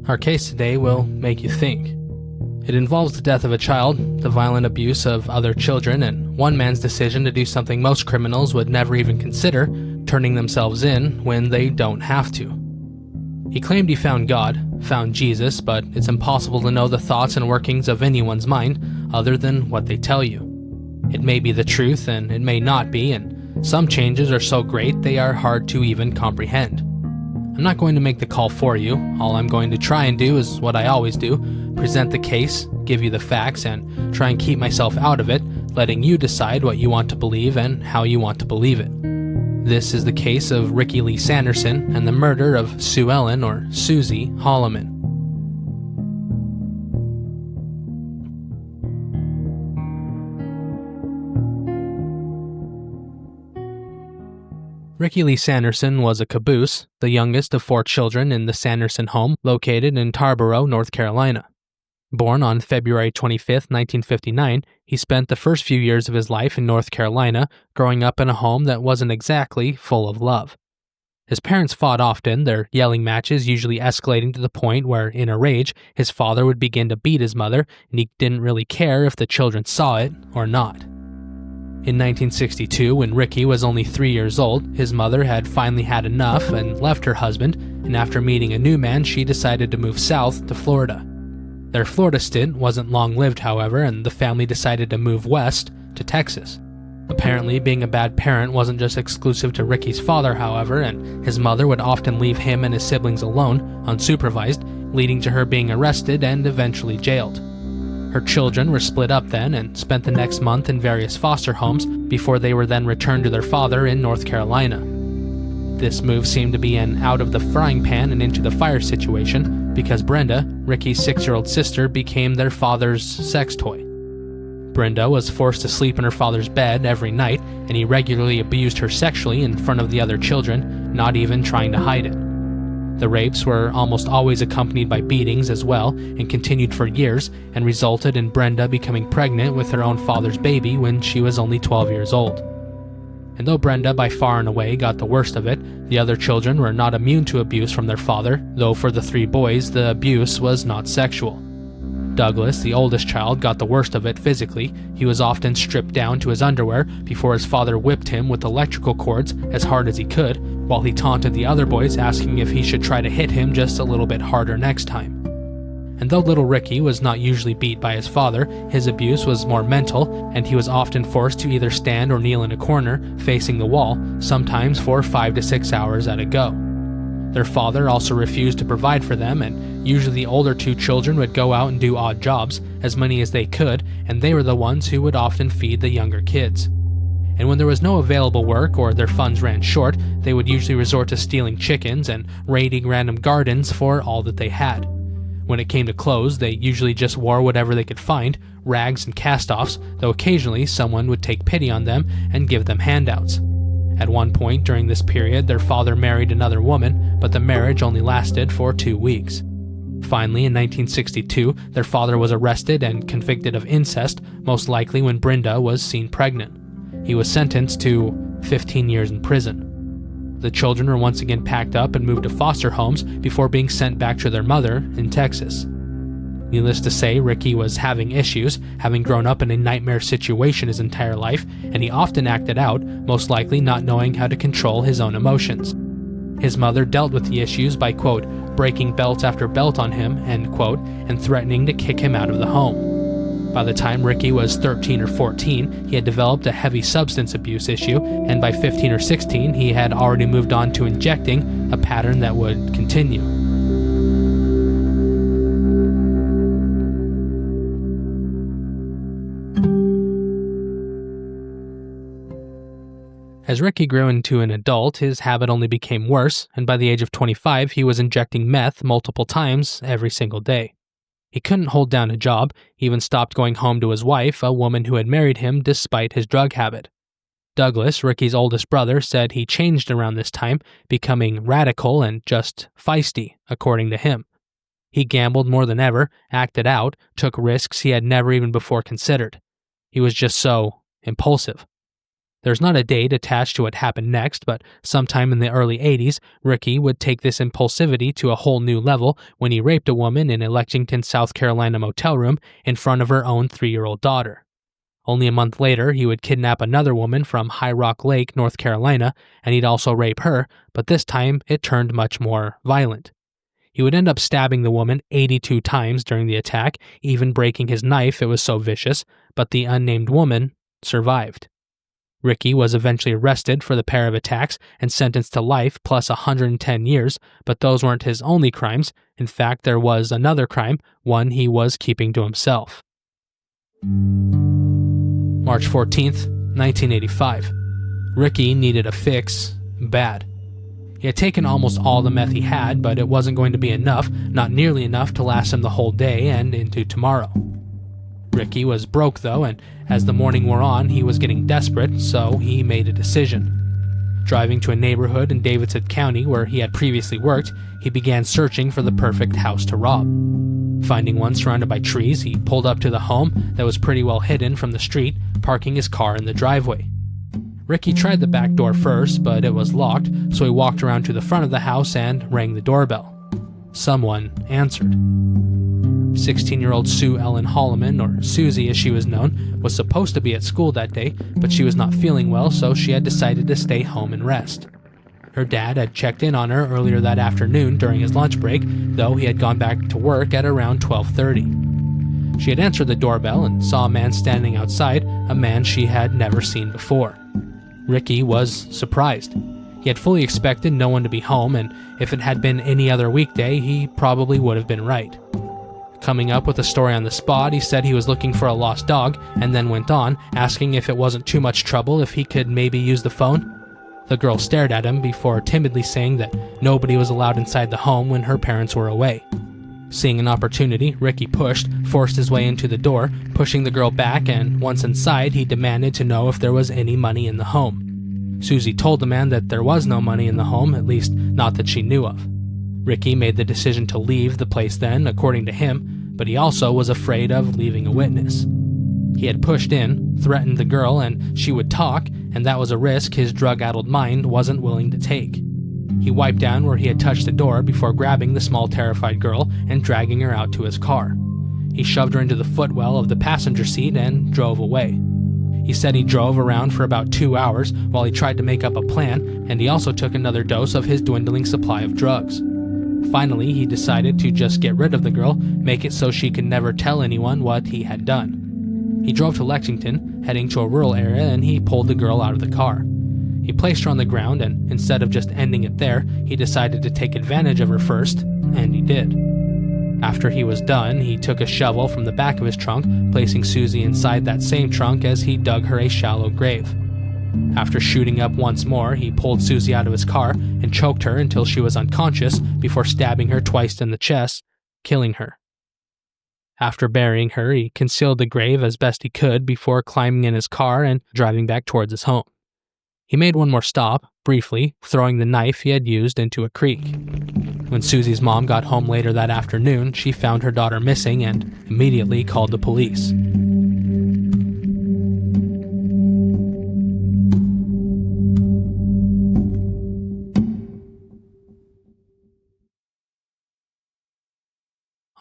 Our case today will make you think. It involves the death of a child, the violent abuse of other children, and one man's decision to do something most criminals would never even consider, turning themselves in when they don't have to. He claimed he found God, found Jesus, but it's impossible to know the thoughts and workings of anyone's mind other than what they tell you. It may be the truth and it may not be, and some changes are so great they are hard to even comprehend. I'm not going to make the call for you. All I'm going to try and do is what I always do, present the case, give you the facts, and try and keep myself out of it, letting you decide what you want to believe and how you want to believe it. This is the case of Ricky Lee Sanderson and the murder of Sue Ellen, or Suzi, Holliman. Ricky Lee Sanderson was a caboose, the youngest of 4 children in the Sanderson home located in Tarboro, North Carolina. Born on February 25, 1959, he spent the first few years of his life in North Carolina, growing up in a home that wasn't exactly full of love. His parents fought often, their yelling matches usually escalating to the point where, in a rage, his father would begin to beat his mother, and he didn't really care if the children saw it or not. In 1962, when Ricky was only 3 years old, his mother had finally had enough and left her husband, and after meeting a new man, she decided to move south to Florida. Their Florida stint wasn't long-lived, however, and the family decided to move west to Texas. Apparently, being a bad parent wasn't just exclusive to Ricky's father, however, and his mother would often leave him and his siblings alone, unsupervised, leading to her being arrested and eventually jailed. Her children were split up then and spent the next month in various foster homes before they were then returned to their father in North Carolina. This move seemed to be an out-of-the-frying-pan and into-the-fire situation because Brenda, Ricky's 6-year-old sister, became their father's sex toy. Brenda was forced to sleep in her father's bed every night, and he regularly abused her sexually in front of the other children, not even trying to hide it. The rapes were almost always accompanied by beatings as well, and continued for years, and resulted in Brenda becoming pregnant with her own father's baby when she was only 12 years old. And though Brenda by far and away got the worst of it, the other children were not immune to abuse from their father, though for the 3 boys the abuse was not sexual. Douglas, the oldest child, got the worst of it physically. He was often stripped down to his underwear before his father whipped him with electrical cords as hard as he could, while he taunted the other boys, asking if he should try to hit him just a little bit harder next time. And though little Ricky was not usually beat by his father, his abuse was more mental, and he was often forced to either stand or kneel in a corner, facing the wall, sometimes for 5 to 6 hours at a go. Their father also refused to provide for them, and usually the older 2 children would go out and do odd jobs, as many as they could, and they were the ones who would often feed the younger kids. And when there was no available work or their funds ran short, they would usually resort to stealing chickens and raiding random gardens for all that they had. When it came to clothes, they usually just wore whatever they could find, rags and cast-offs, though occasionally someone would take pity on them and give them handouts. At one point during this period, their father married another woman, but the marriage only lasted for 2 weeks. Finally, in 1962, their father was arrested and convicted of incest, most likely when Brenda was seen pregnant. He was sentenced to 15 years in prison. The children were once again packed up and moved to foster homes before being sent back to their mother in Texas. Needless to say, Ricky was having issues, having grown up in a nightmare situation his entire life, and he often acted out, most likely not knowing how to control his own emotions. His mother dealt with the issues by, quote, breaking belt after belt on him, end quote, and threatening to kick him out of the home. By the time Ricky was 13 or 14, he had developed a heavy substance abuse issue, and by 15 or 16, he had already moved on to injecting, a pattern that would continue. As Ricky grew into an adult, his habit only became worse, and by the age of 25, he was injecting meth multiple times every single day. He couldn't hold down a job, he even stopped going home to his wife, a woman who had married him despite his drug habit. Douglas, Ricky's oldest brother, said he changed around this time, becoming radical and just feisty, according to him. He gambled more than ever, acted out, took risks he had never even before considered. He was just so impulsive. There's not a date attached to what happened next, but sometime in the early 80s, Ricky would take this impulsivity to a whole new level when he raped a woman in a Lexington, South Carolina motel room in front of her own 3-year-old daughter. Only a month later, he would kidnap another woman from High Rock Lake, North Carolina, and he'd also rape her, but this time it turned much more violent. He would end up stabbing the woman 82 times during the attack, even breaking his knife, it was so vicious, but the unnamed woman survived. Ricky was eventually arrested for the pair of attacks and sentenced to life plus 110 years, but those weren't his only crimes. In fact, there was another crime, one he was keeping to himself. March 14th, 1985. Ricky needed a fix bad. He had taken almost all the meth he had, but it wasn't going to be enough, not nearly enough to last him the whole day and into tomorrow. Ricky was broke though, and as the morning wore on, he was getting desperate, so he made a decision. Driving to a neighborhood in Davidson County where he had previously worked, he began searching for the perfect house to rob. Finding one surrounded by trees, he pulled up to the home that was pretty well hidden from the street, parking his car in the driveway. Ricky tried the back door first, but it was locked, so he walked around to the front of the house and rang the doorbell. Someone answered. 16-year-old Sue Ellen Holliman, or Suzi as she was known, was supposed to be at school that day, but she was not feeling well, so she had decided to stay home and rest. Her dad had checked in on her earlier that afternoon during his lunch break, though he had gone back to work at around 12:30. She had answered the doorbell and saw a man standing outside, a man she had never seen before. Ricky was surprised. He had fully expected no one to be home, and if it had been any other weekday, he probably would have been right. Coming up with a story on the spot, he said he was looking for a lost dog, and then went on, asking if it wasn't too much trouble if he could maybe use the phone. The girl stared at him before timidly saying that nobody was allowed inside the home when her parents were away. Seeing an opportunity, Ricky forced his way into the door, pushing the girl back, and once inside, he demanded to know if there was any money in the home. Suzi told the man that there was no money in the home, at least not that she knew of. Ricky made the decision to leave the place then, according to him, but he also was afraid of leaving a witness. He had pushed in, threatened the girl, and she would talk, and that was a risk his drug-addled mind wasn't willing to take. He wiped down where he had touched the door before grabbing the small terrified girl and dragging her out to his car. He shoved her into the footwell of the passenger seat and drove away. He said he drove around for about 2 hours while he tried to make up a plan, and he also took another dose of his dwindling supply of drugs. Finally, he decided to just get rid of the girl, make it so she could never tell anyone what he had done. He drove to Lexington, heading to a rural area, and he pulled the girl out of the car. He placed her on the ground, and instead of just ending it there, he decided to take advantage of her first, and he did. After he was done, he took a shovel from the back of his trunk, placing Suzi inside that same trunk as he dug her a shallow grave. After shooting up once more, he pulled Suzi out of his car and choked her until she was unconscious before stabbing her twice in the chest, killing her. After burying her, he concealed the grave as best he could before climbing in his car and driving back towards his home. He made one more stop, briefly, throwing the knife he had used into a creek. When Suzi's mom got home later that afternoon, she found her daughter missing and immediately called the police.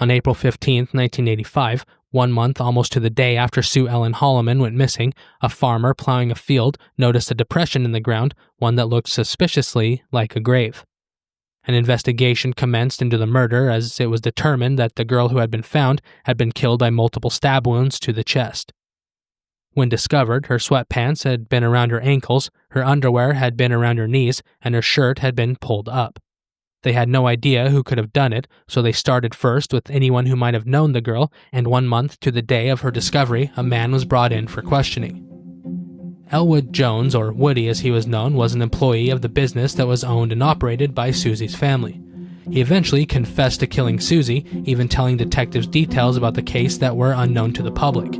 On April 15, 1985, 1 month almost to the day after Sue Ellen Holliman went missing, a farmer plowing a field noticed a depression in the ground, one that looked suspiciously like a grave. An investigation commenced into the murder as it was determined that the girl who had been found had been killed by multiple stab wounds to the chest. When discovered, her sweatpants had been around her ankles, her underwear had been around her knees, and her shirt had been pulled up. They had no idea who could have done it, so they started first with anyone who might have known the girl, and 1 month to the day of her discovery, a man was brought in for questioning. Elwood Jones, or Woody as he was known, was an employee of the business that was owned and operated by Suzi's family. He eventually confessed to killing Suzi, even telling detectives details about the case that were unknown to the public.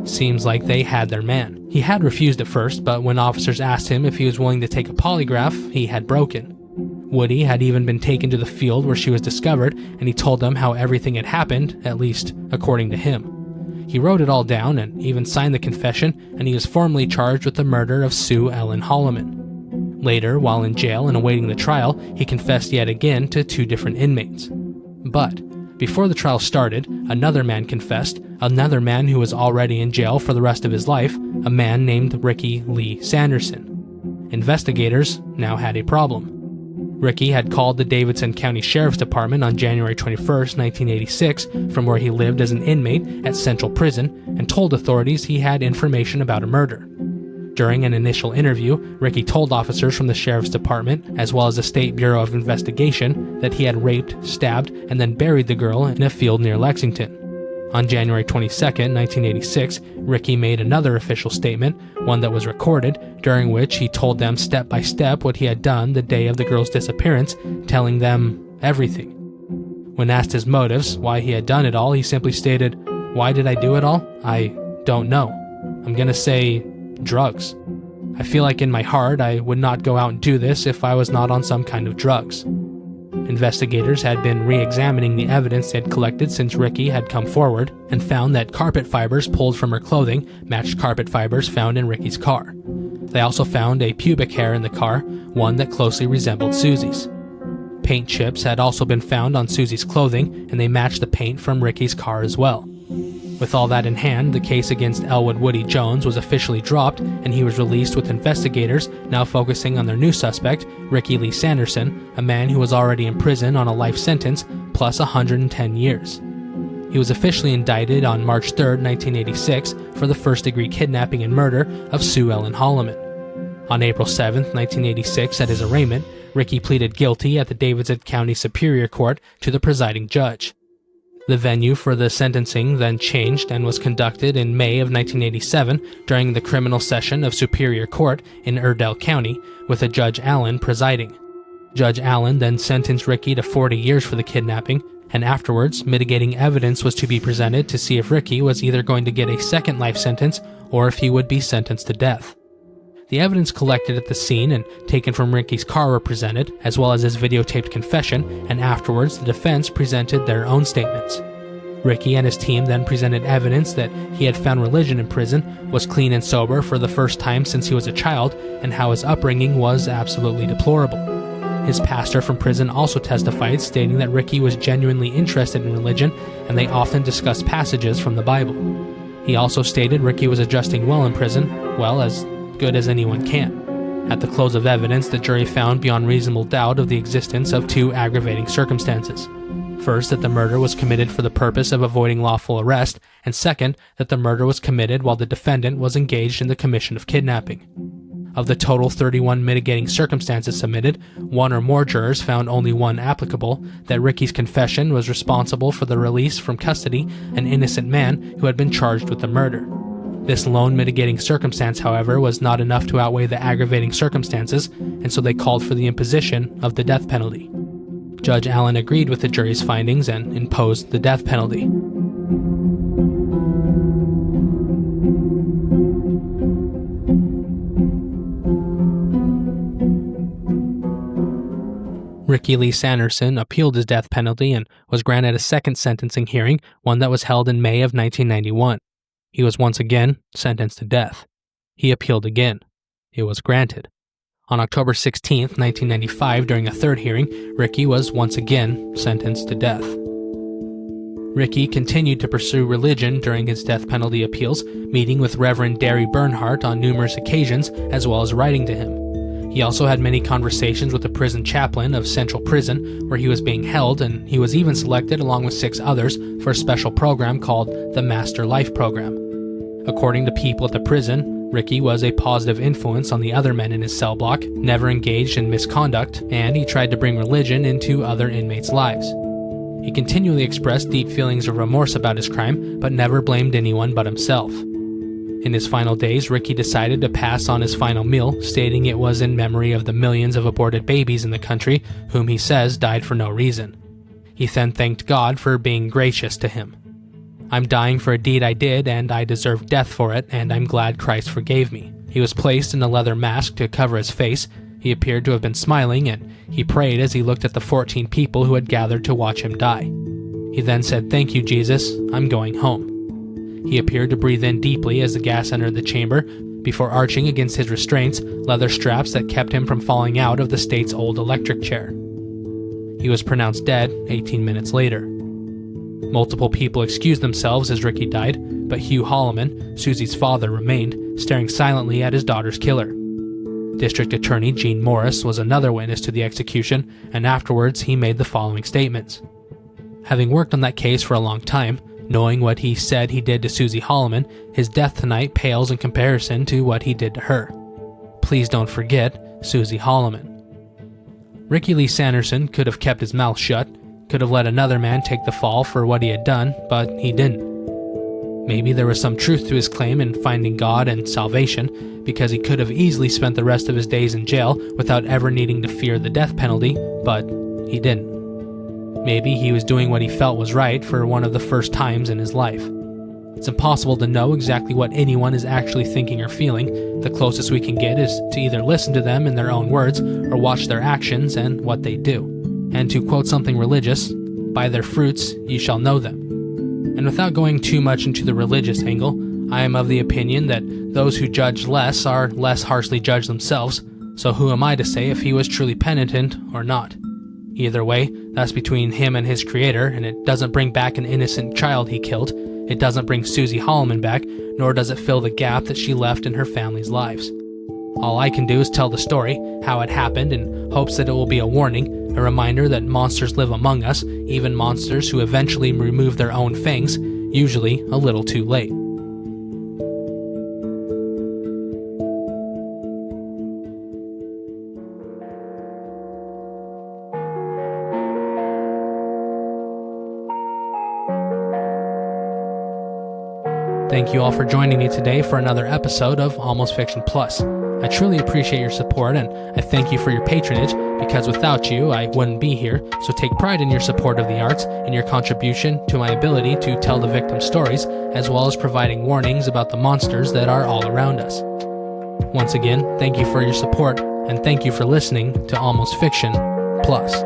Seems like they had their man. He had refused at first, but when officers asked him if he was willing to take a polygraph, he had broken. Woody had even been taken to the field where she was discovered, and he told them how everything had happened, at least according to him. He wrote it all down and even signed the confession, and he was formally charged with the murder of Sue Ellen Holliman. Later, while in jail and awaiting the trial, he confessed yet again to 2 different inmates. But before the trial started, another man confessed, another man who was already in jail for the rest of his life, a man named Ricky Lee Sanderson. Investigators now had a problem. Ricky had called the Davidson County Sheriff's Department on January 21, 1986, from where he lived as an inmate at Central Prison, and told authorities he had information about a murder. During an initial interview, Ricky told officers from the Sheriff's Department, as well as the State Bureau of Investigation, that he had raped, stabbed, and then buried the girl in a field near Lexington. On January 22, 1986, Ricky made another official statement, one that was recorded, during which he told them step by step what he had done the day of the girl's disappearance, telling them everything. When asked his motives, why he had done it all, he simply stated, "Why did I do it all? I don't know. I'm gonna say drugs. I feel like in my heart I would not go out and do this if I was not on some kind of drugs." Investigators had been re-examining the evidence they had collected since Ricky had come forward and found that carpet fibers pulled from her clothing matched carpet fibers found in Ricky's car. They also found a pubic hair in the car, one that closely resembled Suzi's. Paint chips had also been found on Suzi's clothing, and they matched the paint from Ricky's car as well. With all that in hand, the case against Elwood Woody Jones was officially dropped, and he was released, with investigators now focusing on their new suspect, Ricky Lee Sanderson, a man who was already in prison on a life sentence, plus 110 years. He was officially indicted on March 3, 1986, for the first-degree kidnapping and murder of Sue Ellen Holliman. On April 7, 1986, at his arraignment, Ricky pleaded guilty at the Davidson County Superior Court to the presiding judge. The venue for the sentencing then changed and was conducted in May of 1987 during the criminal session of Superior Court in Iredell County, with a Judge Allen presiding. Judge Allen then sentenced Ricky to 40 years for the kidnapping, and afterwards, mitigating evidence was to be presented to see if Ricky was either going to get a second life sentence or if he would be sentenced to death. The evidence collected at the scene and taken from Ricky's car were presented, as well as his videotaped confession, and afterwards the defense presented their own statements. Ricky and his team then presented evidence that he had found religion in prison, was clean and sober for the first time since he was a child, and how his upbringing was absolutely deplorable. His pastor from prison also testified, stating that Ricky was genuinely interested in religion, and they often discussed passages from the Bible. He also stated Ricky was adjusting well in prison, well, as good as anyone can. At the close of evidence, the jury found beyond reasonable doubt of the existence of 2 aggravating circumstances. First, that the murder was committed for the purpose of avoiding lawful arrest, and second, that the murder was committed while the defendant was engaged in the commission of kidnapping. Of the total 31 mitigating circumstances submitted, 1 or more jurors found only 1 applicable, that Ricky's confession was responsible for the release from custody an innocent man who had been charged with the murder. This lone mitigating circumstance, however, was not enough to outweigh the aggravating circumstances, and so they called for the imposition of the death penalty. Judge Allen agreed with the jury's findings and imposed the death penalty. Ricky Lee Sanderson appealed his death penalty and was granted a second sentencing hearing, one that was held in May of 1991. He was once again sentenced to death. He appealed again. It was granted. On October 16, 1995, during a third hearing, Ricky was once again sentenced to death. Ricky continued to pursue religion during his death penalty appeals, meeting with Reverend Derry Bernhardt on numerous occasions, as well as writing to him. He also had many conversations with the prison chaplain of Central Prison, where he was being held, and he was even selected along with 6 others for a special program called the Master Life Program. According to people at the prison, Ricky was a positive influence on the other men in his cell block, never engaged in misconduct, and he tried to bring religion into other inmates' lives. He continually expressed deep feelings of remorse about his crime, but never blamed anyone but himself. In his final days, Ricky decided to pass on his final meal, stating it was in memory of the millions of aborted babies in the country, whom he says died for no reason. He then thanked God for being gracious to him. "I'm dying for a deed I did, and I deserve death for it, and I'm glad Christ forgave me." He was placed in a leather mask to cover his face. He appeared to have been smiling, and he prayed as he looked at the 14 people who had gathered to watch him die. He then said, "Thank you, Jesus, I'm going home." He appeared to breathe in deeply as the gas entered the chamber, before arching against his restraints leather straps that kept him from falling out of the state's old electric chair. He was pronounced dead 18 minutes later. Multiple people excused themselves as Ricky died, but Hugh Holliman, Suzi's father, remained, staring silently at his daughter's killer. District Attorney Gene Morris was another witness to the execution, and afterwards he made the following statements. Having worked on that case for a long time, knowing what he said he did to Suzi Holliman, his death tonight pales in comparison to what he did to her. Please don't forget Suzi Holliman. Ricky Lee Sanderson could have kept his mouth shut, could have let another man take the fall for what he had done, but he didn't. Maybe there was some truth to his claim in finding God and salvation, because he could have easily spent the rest of his days in jail without ever needing to fear the death penalty, but he didn't. Maybe he was doing what he felt was right for one of the first times in his life. It's impossible to know exactly what anyone is actually thinking or feeling. The closest we can get is to either listen to them in their own words or watch their actions and what they do. And to quote something religious, "By their fruits ye shall know them." And without going too much into the religious angle, I am of the opinion that those who judge less are less harshly judged themselves, so who am I to say if he was truly penitent or not? Either way, that's between him and his creator, and it doesn't bring back an innocent child he killed. It doesn't bring Suzi Holliman back, nor does it fill the gap that she left in her family's lives. All I can do is tell the story, how it happened, in hopes that it will be a warning, a reminder that monsters live among us, even monsters who eventually remove their own fangs, usually a little too late. Thank you all for joining me today for another episode of Almost Fiction Plus. I truly appreciate your support, and I thank you for your patronage, because without you, I wouldn't be here, so take pride in your support of the arts and your contribution to my ability to tell the victim stories, as well as providing warnings about the monsters that are all around us. Once again, thank you for your support, and thank you for listening to Almost Fiction Plus.